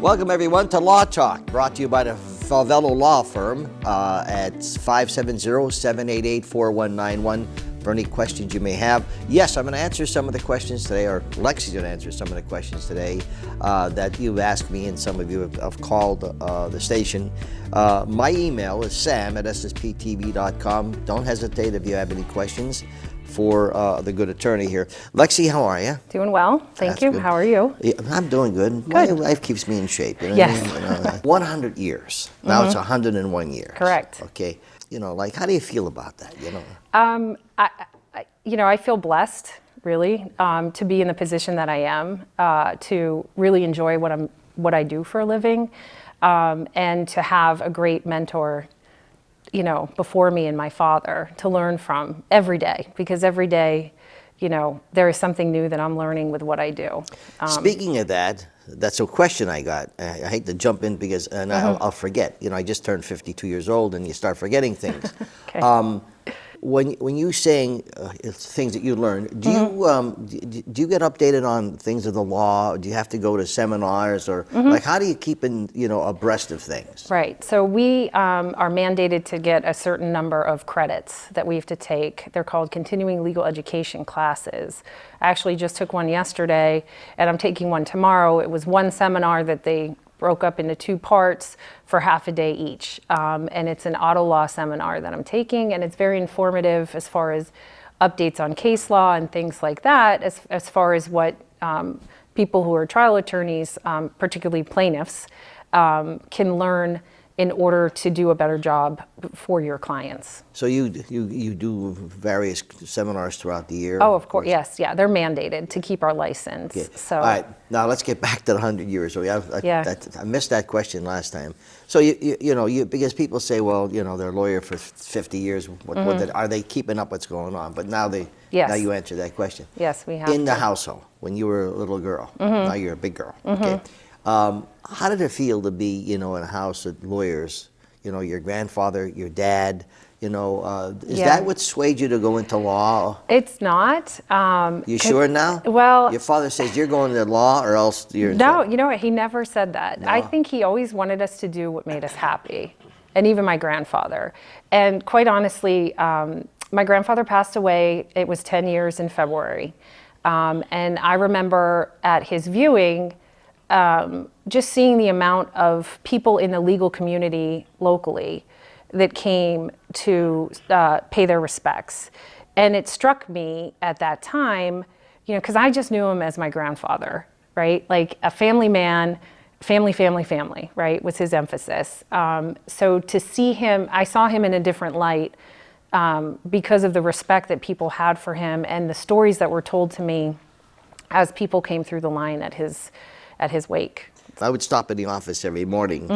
Welcome everyone to Law Talk, brought to you by the Falvello Law Firm at 570-788-4191 for any questions you may have. Yes, I'm going to answer some of the questions today, or Alexis is going to answer some of the questions today that you've asked me, and some of you have called the station. My email is sam@ssptv.com. Don't hesitate if you have any questions for the good attorney here. Lexi, how are you? Doing well, thank you. Good. How are you? Yeah, I'm doing good. My life keeps me in shape. You know Yes. what I mean? 100 years. Now it's 101 years. Correct. Okay. You know, like, how do you feel about that? You know. I feel blessed, really, to be in the position that I am, to really enjoy what I do for a living, and to have a great mentor, before me and my father to learn from every day, because every day, there is something new that I'm learning with what I do. Speaking of that, that's a question I got. I hate to jump in because I'll forget. I just turned 52 years old, and you start forgetting things. Okay. When you saying things that you learned, do you get updated on things of the law? Do you have to go to seminars, or like, how do you keep abreast of things? Right. So we are mandated to get a certain number of credits that we have to take. They're called continuing legal education classes. I actually just took one yesterday, and I'm taking one tomorrow. It was one seminar that they broke up into two parts for half a day each. And it's an auto law seminar that I'm taking, and it's very informative as far as updates on case law and things like that, as far as what people who are trial attorneys, particularly plaintiffs, can learn in order to do a better job for your clients. So you do various seminars throughout the year? Oh, of course, yes, yeah, they're mandated to keep our license. Okay. So. All right, now let's get back to the 100 years. So I missed that question last time. So you because people say, well, they're a lawyer for 50 years. Are they keeping up what's going on? But now now you answer that question. Yes, we have. In the household, when you were a little girl, now you're a big girl. Okay. How did it feel to be, in a house of lawyers? Your grandfather, your dad. Is that what swayed you to go into law? It's not. You sure now? Well, your father says you're going to law, or else you're in no. trouble. You know what? He never said that. No? I think he always wanted us to do what made us happy, and even my grandfather. And quite honestly, my grandfather passed away. It was 10 years in February, and I remember at his viewing. Just seeing the amount of people in the legal community locally that came to pay their respects. And it struck me at that time, because I just knew him as my grandfather, right? Like a family man, family, right, was his emphasis. So to see him, I saw him in a different light because of the respect that people had for him and the stories that were told to me as people came through the line at his wake. I would stop in the office every morning,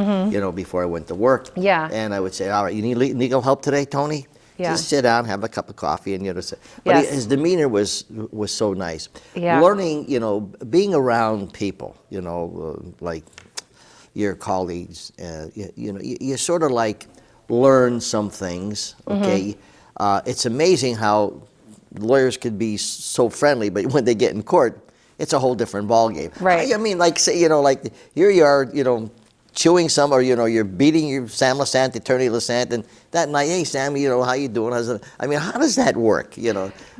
before I went to work. Yeah. And I would say, all right, you need legal help today, Tony? Yeah. Just sit down, have a cup of coffee, and but Yes. his demeanor was so nice. Yeah. Learning, being around people, like your colleagues, you sort of like learn some things. Okay. It's amazing how lawyers could be so friendly, but when they get in court, it's a whole different ballgame. Right. I mean, like, say, like, here you are, chewing some, or, you're beating your Sam Lassant, Attorney Lassant, and that night, hey, Sam, how you doing? I mean, how does that work,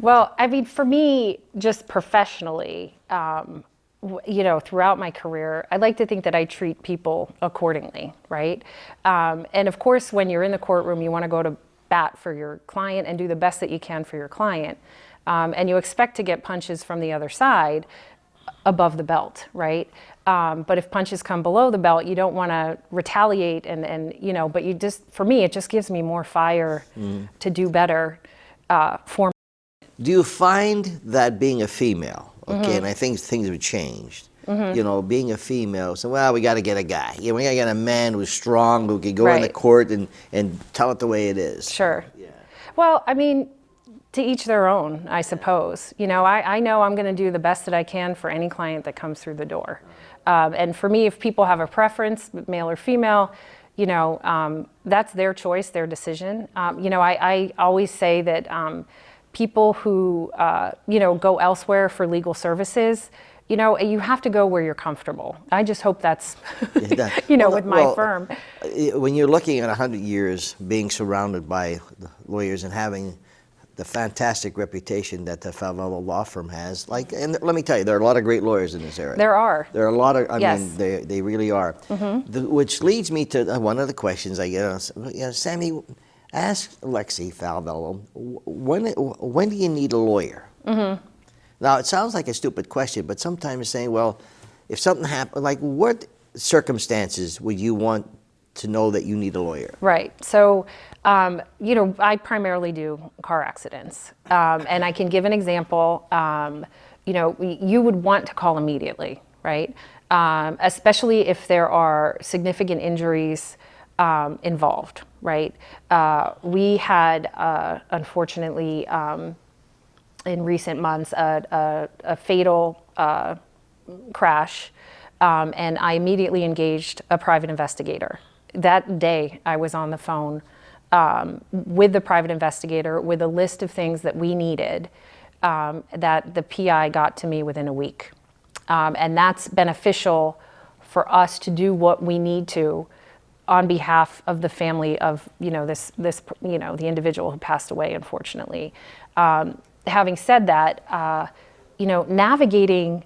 Well, I mean, for me, just professionally, throughout my career, I like to think that I treat people accordingly, right? And of course, when you're in the courtroom, you want to go to bat for your client and do the best that you can for your client. And you expect to get punches from the other side above the belt, right? But if punches come below the belt, you don't want to retaliate but for me, it just gives me more fire to do better for me. Do you find that being a female, and I think things have changed, being a female, so, well, we got to get a guy. We got to get a man who's strong, who can go in the court and tell it the way it is. Sure. Yeah. Well, I mean, to each their own, I suppose. I know I'm going to do the best that I can for any client that comes through the door. And for me, if people have a preference, male or female, that's their choice, their decision. I always say that people who, go elsewhere for legal services, you have to go where you're comfortable. I just hope that's, with my firm. When you're looking at 100 years being surrounded by lawyers and having the fantastic reputation that the Falvello law firm has, and let me tell you, there are a lot of great lawyers in this area. There are. There are a lot of, Yes. they really are. Which leads me to one of the questions I get. Sammy, ask Alexis Falvello, when do you need a lawyer? Now, it sounds like a stupid question, but sometimes saying, well, if something happened, what circumstances would you want to know that you need a lawyer? Right. So, I primarily do car accidents. And I can give an example. You would want to call immediately, right? Especially if there are significant injuries involved, right? We had, unfortunately, in recent months, a fatal crash, and I immediately engaged a private investigator. That day, I was on the phone with the private investigator with a list of things that we needed that the PI got to me within a week. And that's beneficial for us to do what we need to on behalf of the family of, the individual who passed away, unfortunately. Having said that, navigating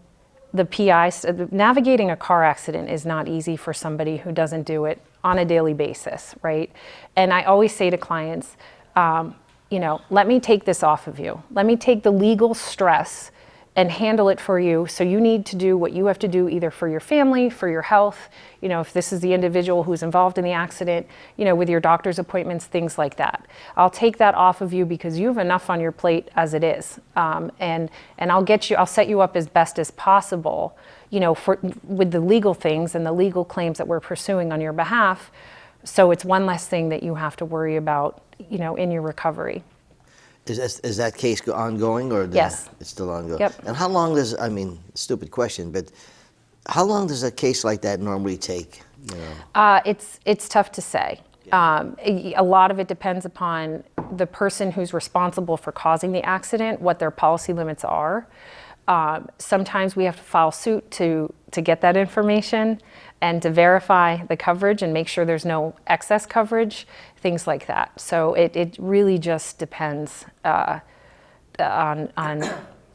navigating a car accident is not easy for somebody who doesn't do it on a daily basis, right? And I always say to clients, let me take this off of you. Let me take the legal stress and handle it for you. So you need to do what you have to do either for your family, for your health, if this is the individual who's involved in the accident, with your doctor's appointments, things like that. I'll take that off of you because you have enough on your plate as it is. And I'll set you up as best as possible, with the legal things and the legal claims that we're pursuing on your behalf. So it's one less thing that you have to worry about, in your recovery. Is that case ongoing, or yes, it's still ongoing? Yep. And how long does, stupid question, but how long does a case like that normally take? It's tough to say. A lot of it depends upon the person who's responsible for causing the accident, what their policy limits are. Sometimes we have to file suit to get that information and to verify the coverage and make sure there's no excess coverage, things like that. So it really just depends on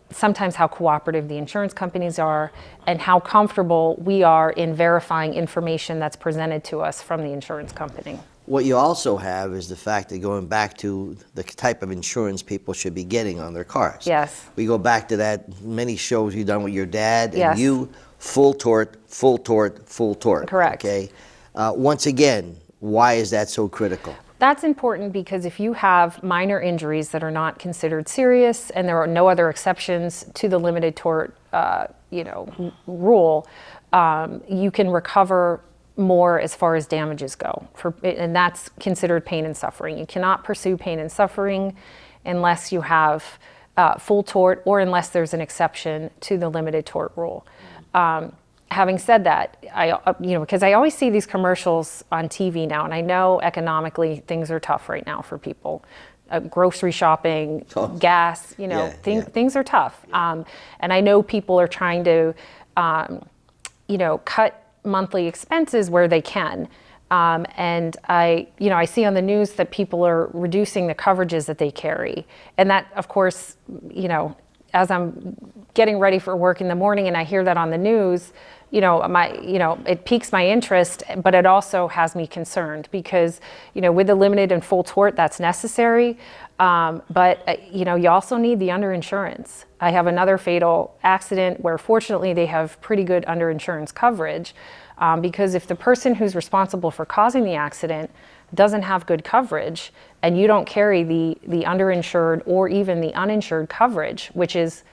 sometimes how cooperative the insurance companies are and how comfortable we are in verifying information that's presented to us from the insurance company. What you also have is the fact that going back to the type of insurance people should be getting on their cars. Yes. We go back to that many shows you've done with your dad and Yes. you, full tort, full tort, full tort. Correct. Okay. Once again, why is that so critical? That's important because if you have minor injuries that are not considered serious and there are no other exceptions to the limited tort, rule, you can recover more as far as damages go, and that's considered pain and suffering. You cannot pursue pain and suffering unless you have full tort or unless there's an exception to the limited tort rule. Having said that, because I always see these commercials on TV now, and I know economically things are tough right now for people. Grocery shopping, gas, things are tough. And I know people are trying to, cut monthly expenses where they can. And I see on the news that people are reducing the coverages that they carry. And that, of course, as I'm getting ready for work in the morning and I hear that on the news, it piques my interest, but it also has me concerned because, with the limited and full tort, that's necessary. But you also need the underinsurance. I have another fatal accident where fortunately they have pretty good underinsurance coverage because if the person who's responsible for causing the accident doesn't have good coverage and you don't carry the underinsured or even the uninsured coverage, which is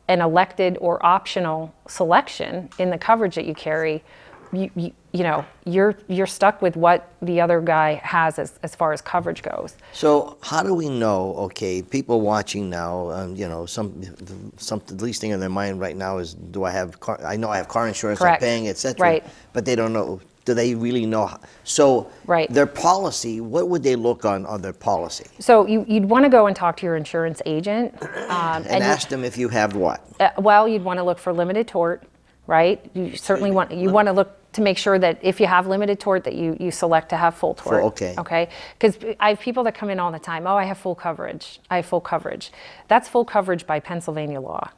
an elected or optional selection in the coverage that you carry, you're stuck with what the other guy has as far as coverage goes. So how do we know? Okay, people watching now, some the least thing in their mind right now is, do I have car? I know I have car insurance. Correct. I'm paying, etc. Right. But they don't know. Do they really know? So Right. their policy, what would they look on their policy? So you'd want to go and talk to your insurance agent. And ask them if you have what? Well, you'd want to look for limited tort, right? You certainly want to look to make sure that if you have limited tort that you select to have full tort. Okay. Okay. Because I have people that come in all the time. Oh, I have full coverage. I have full coverage. That's full coverage by Pennsylvania law.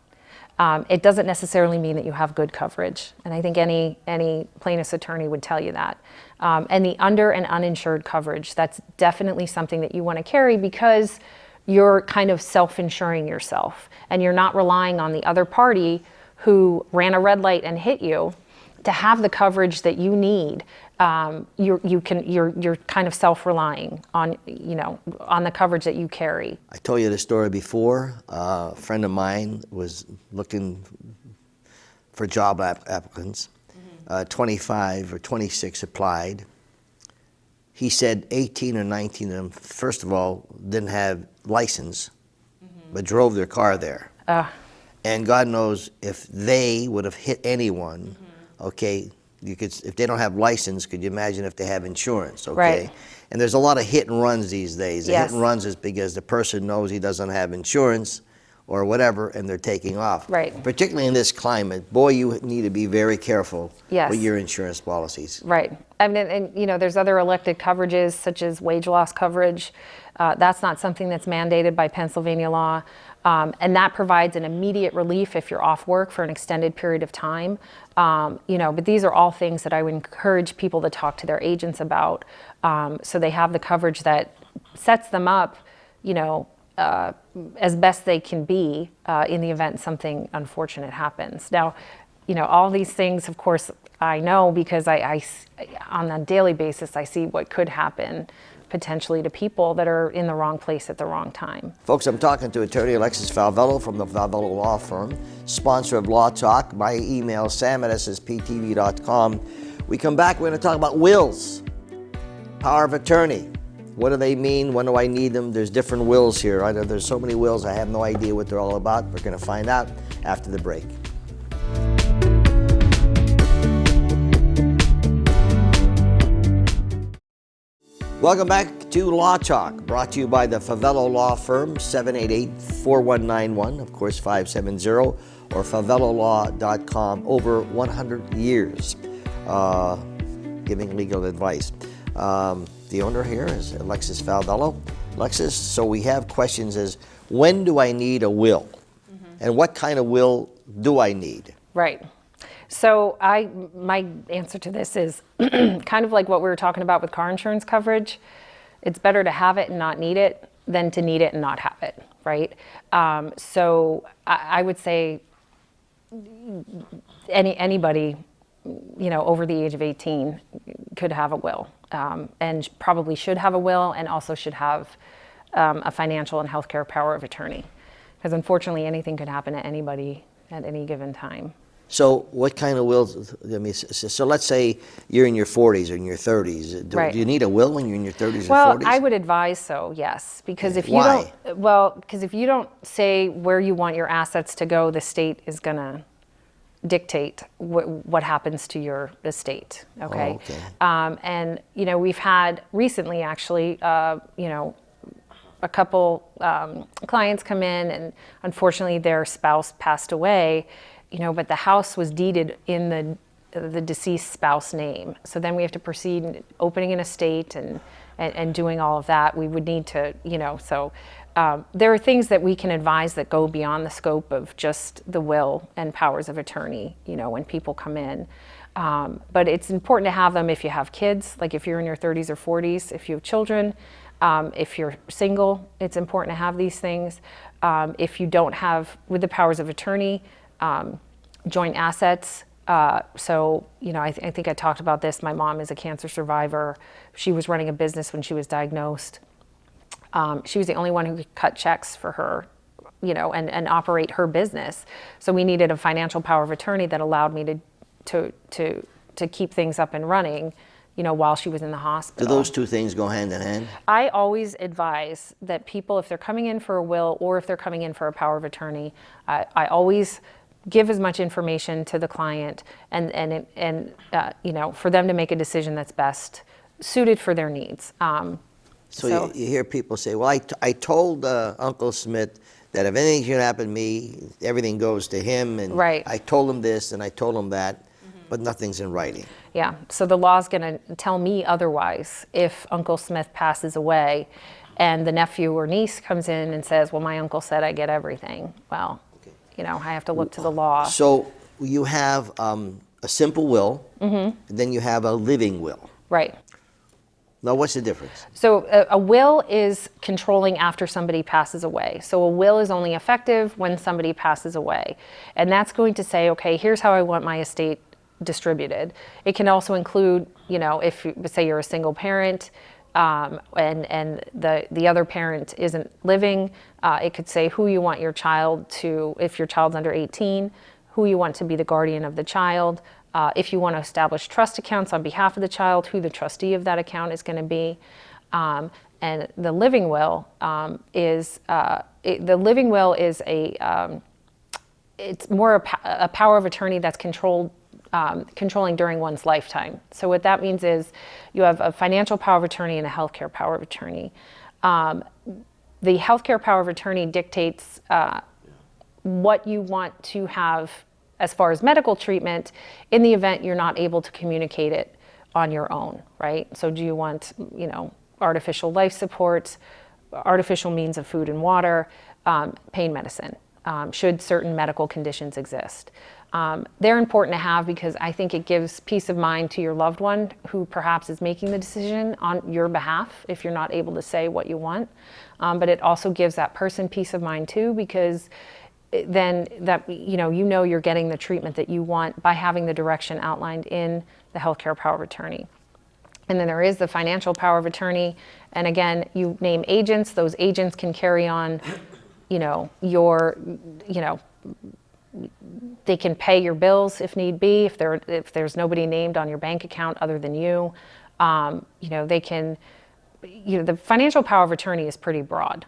It doesn't necessarily mean that you have good coverage, and I think any plaintiff's attorney would tell you that. And the under and uninsured coverage, that's definitely something that you want to carry because you're kind of self-insuring yourself, and you're not relying on the other party who ran a red light and hit you to have the coverage that you need. You're kind of self-relying on on the coverage that you carry. I told you the story before. A friend of mine was looking for job applicants. 25 or 26 applied. He said 18 or 19 of them, first of all, didn't have license, but drove their car there. And God knows if they would have hit anyone, okay, you could, if they don't have license, could you imagine if they have insurance, okay? Right. And there's a lot of hit and runs these days. The Yes. hit and runs is because the person knows he doesn't have insurance or whatever, and they're taking off. Right. Particularly in this climate, boy, you need to be very careful Yes. with your insurance policies. Right. I mean, and there's other elected coverages such as wage loss coverage. That's not something that's mandated by Pennsylvania law. And that provides an immediate relief if you're off work for an extended period of time. But these are all things that I would encourage people to talk to their agents about, so they have the coverage that sets them up, as best they can be in the event something unfortunate happens. Now, all these things, of course, I know because I on a daily basis, I see what could happen potentially to people that are in the wrong place at the wrong time. Folks, I'm talking to attorney Alexis Falvello from the Falvello Law Firm, sponsor of Law Talk. My email, sam@ssptv.com. We come back, we're going to talk about wills, power of attorney. What do they mean? When do I need them? There's different wills here. There's so many wills, I have no idea what they're all about. We're going to find out after the break. Welcome back to Law Talk, brought to you by the Falvello Law Firm, 788-4191, of course 570, or falvellolaw.com, over 100 years giving legal advice. The owner here is Alexis Falvello. Alexis, so we have questions as, when do I need a will? And what kind of will do I need? Right. So my answer to this is kind of like what we were talking about with car insurance coverage. It's better to have it and not need it than to need it and not have it, right? So I would say anybody, over the age of 18 could have a will, and probably should have a will, and also should have a financial and healthcare power of attorney, because unfortunately anything could happen to anybody at any given time. So what kind of wills, so let's say you're in your 40s or in your 30s. Do you need a will when you're in your 30s or 40s? Well, I would advise so, yes, because if you Why? because if you don't say where you want your assets to go, the state is going to dictate what happens to your estate, okay? Oh, okay. And, we've had recently, actually, a couple clients come in, and unfortunately their spouse passed away, but the house was deeded in the deceased spouse name. So then we have to proceed in opening an estate and doing all of that. We would need to, there are things that we can advise that go beyond the scope of just the will and powers of attorney, when people come in. But it's important to have them if you have kids, like if you're in your 30s or 40s, if you have children, if you're single, it's important to have these things. If you don't have, with the powers of attorney, joint assets. I think I talked about this. My mom is a cancer survivor. She was running a business when she was diagnosed. She was the only one who could cut checks for her, and operate her business. So we needed a financial power of attorney that allowed me to keep things up and running, while she was in the hospital. Do those two things go hand in hand? I always advise that people, if they're coming in for a will or if they're coming in for a power of attorney, I always give as much information to the client and for them to make a decision that's best suited for their needs. So you hear people say, well, I told Uncle Smith that if anything's going to happen to me, everything goes to him, and right. I told him this and I told him that, but nothing's in writing. Yeah, so the law's going to tell me otherwise if Uncle Smith passes away and the nephew or niece comes in and says, well, my uncle said I get everything. Well, I have to look to the law. So you have a simple will, and then you have a living will. Right. Now, what's the difference? So a will is controlling after somebody passes away. So a will is only effective when somebody passes away. And that's going to say, okay, here's how I want my estate distributed. It can also include, if say you're a single parent and the other parent isn't living, it could say who you want your child to, if your child's under 18, who you want to be the guardian of the child. If you want to establish trust accounts on behalf of the child, who the trustee of that account is going to be. And the living will is it's more a power of attorney that's controlling during one's lifetime. So what that means is you have a financial power of attorney and a healthcare power of attorney. The healthcare power of attorney dictates what you want to have as far as medical treatment in the event you're not able to communicate it on your own, right? So do you want, artificial life support, artificial means of food and water, pain medicine, should certain medical conditions exist? They're important to have because I think it gives peace of mind to your loved one who perhaps is making the decision on your behalf if you're not able to say what you want. But it also gives that person peace of mind too, because then that you're getting the treatment that you want by having the direction outlined in the healthcare power of attorney. And then there is the financial power of attorney. And again, you name agents. Those agents can carry on, they can pay your bills if need be. If there's nobody named on your bank account other than you, they can. The financial power of attorney is pretty broad.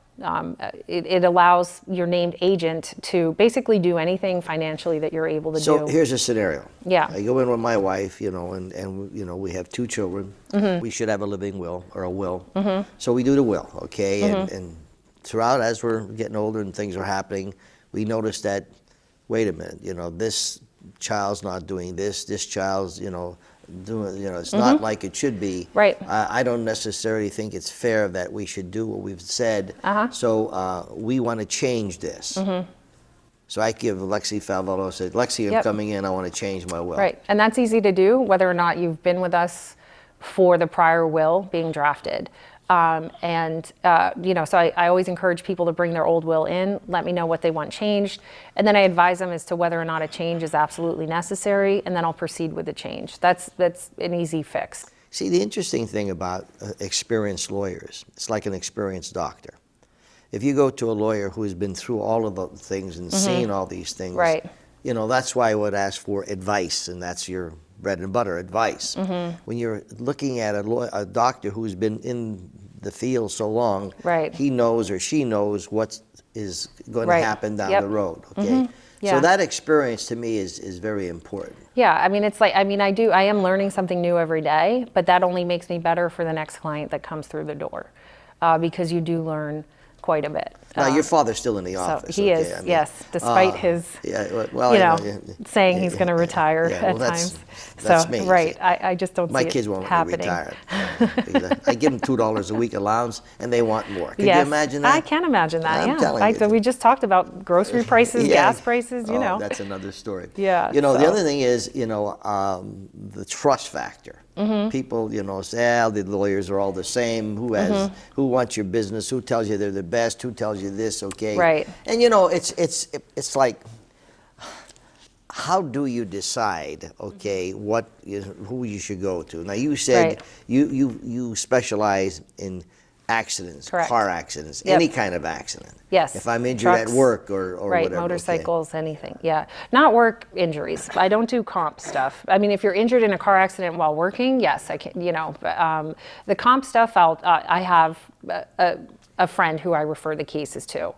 It allows your named agent to basically do anything financially that you're able to do. So here's a scenario. Yeah. I go in with my wife, and we have 2 children. We should have a living will or a will. So we do the will, okay? And throughout, as we're getting older and things are happening, we notice that, wait a minute, this child's not doing this. This child's, doing, it's not like it should be. Right. I don't necessarily think it's fair that we should do what we've said. So we want to change this. So I give Alexis Falvello, said, Alexis, I'm coming in, I want to change my will. Right, and that's easy to do, whether or not you've been with us for the prior will being drafted. So I always encourage people to bring their old will in, let me know what they want changed, and then I advise them as to whether or not a change is absolutely necessary, and then I'll proceed with the change. That's an easy fix. See, the interesting thing about experienced lawyers, it's like an experienced doctor. If you go to a lawyer who has been through all of the things and seen all these things, right. That's why I would ask for advice, and that's your bread and butter, advice. When you're looking at a doctor who's been in the field so long, right. he knows or she knows what is going to happen down the road. Okay, Yeah. So that experience to me is very important. Yeah, I am learning something new every day, but that only makes me better for the next client that comes through the door, because you do learn quite a bit. Now, your father's still in the office. So he is, yes, despite his, saying he's going to retire at times. That's me. Right, I just don't My see kids it won't happening. retire. I give them $2 a week allowance, and they want more. Can you imagine that? I can can imagine that, I'm telling you. So we just talked about grocery prices, gas prices, That's another story. Yeah. The other thing is, the trust factor. People, say, the lawyers are all the same. Who wants your business? Who tells you they're the best? Who tells you this? Okay. Right. And it's like, how do you decide? Okay, who you should go to? Now you said you specialize in accidents, Correct. car accidents, Yep. any kind of accident. Yes. If I'm injured at Trucks. work or Right, whatever. motorcycles, anything. Yeah, not work injuries. I don't do comp stuff. I mean, if you're injured in a car accident while working, yes, I can. You know, the comp stuff, I have a friend who I refer the cases to.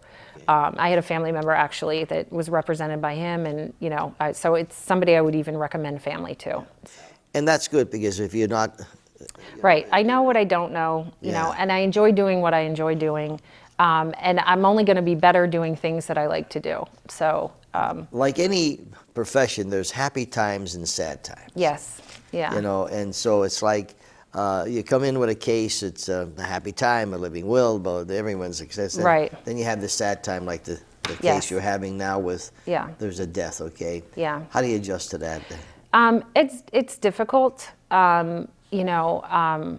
I had a family member actually that was represented by him, and you know, so it's somebody I would even recommend family to. And that's good, because if you're not, Right. I know what I don't know, you Yeah. know, and I enjoy doing what I enjoy doing. And I'm only going to be better doing things that I like to do. So, like any profession, there's happy times and sad times. yes. Yeah. You know, and so it's like you come in with a case, it's a happy time, a living will, but everyone's success. Right. Then you have the sad time, like the case Yes. you're having now with, Yeah. there's a death, okay? Yeah. How do you adjust to that? It's difficult, you know,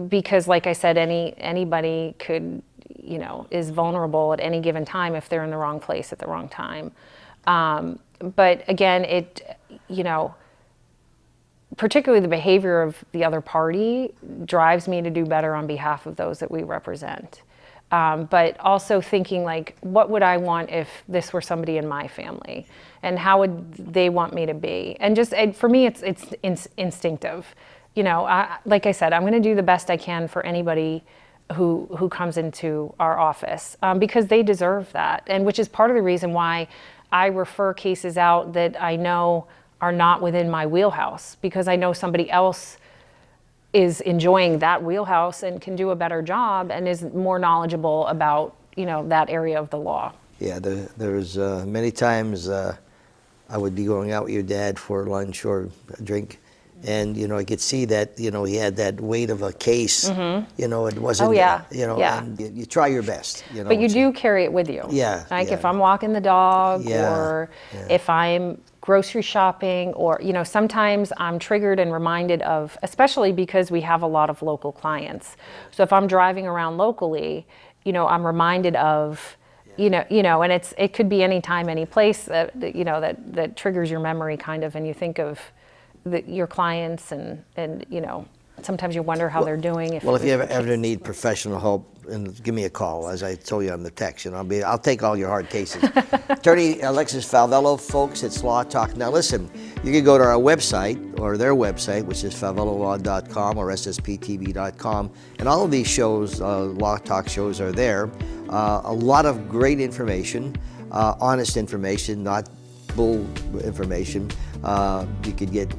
because like I said, anybody could, you know, is vulnerable at any given time if they're in the wrong place at the wrong time. But again, you know, particularly the behavior of the other party drives me to do better on behalf of those that we represent. But also thinking like, what would I want if this were somebody in my family, and how would they want me to be? And just for me, it's instinctive. You know, like I said, I'm going to do the best I can for anybody who comes into our office, because they deserve that, and which is part of the reason why I refer cases out that I know are not within my wheelhouse, because I know somebody else is enjoying that wheelhouse and can do a better job and is more knowledgeable about, you know, that area of the law. Yeah, there's many times I would be going out with your dad for lunch or a drink, and you know, I could see that, you know, he had that weight of a case. You know, it wasn't. Oh, yeah. You know, Yeah. and you try your best. You know, But you do carry it with you. Yeah, Like yeah. if I'm walking the dog, Yeah, or yeah. if I'm grocery shopping, or, you know, sometimes I'm triggered and reminded of, especially because we have a lot of local clients. So if I'm driving around locally, you know, I'm reminded of, you know, and it could be any time, any place that you know, that triggers your memory kind of, and you think of your clients, and you know, sometimes you wonder how they're doing. Well, if you ever need professional help, and give me a call. As I told you on the text, you know, I'll take all your hard cases. Attorney Alexis Falvello, folks, it's Law Talk. Now listen, you can go to our website, or their website, which is falvellolaw.com or ssptv.com, and all of these shows, Law Talk shows, are there. A lot of great information, honest information, not bull information. You could get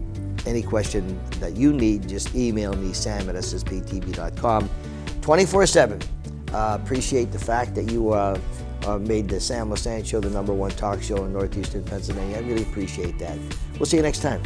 any question that you need, just email me, sam@ssptv.com, 24/7. Appreciate the fact that you made the Sam Lassane Show the #1 talk show in Northeastern Pennsylvania. I really appreciate that. We'll see you next time.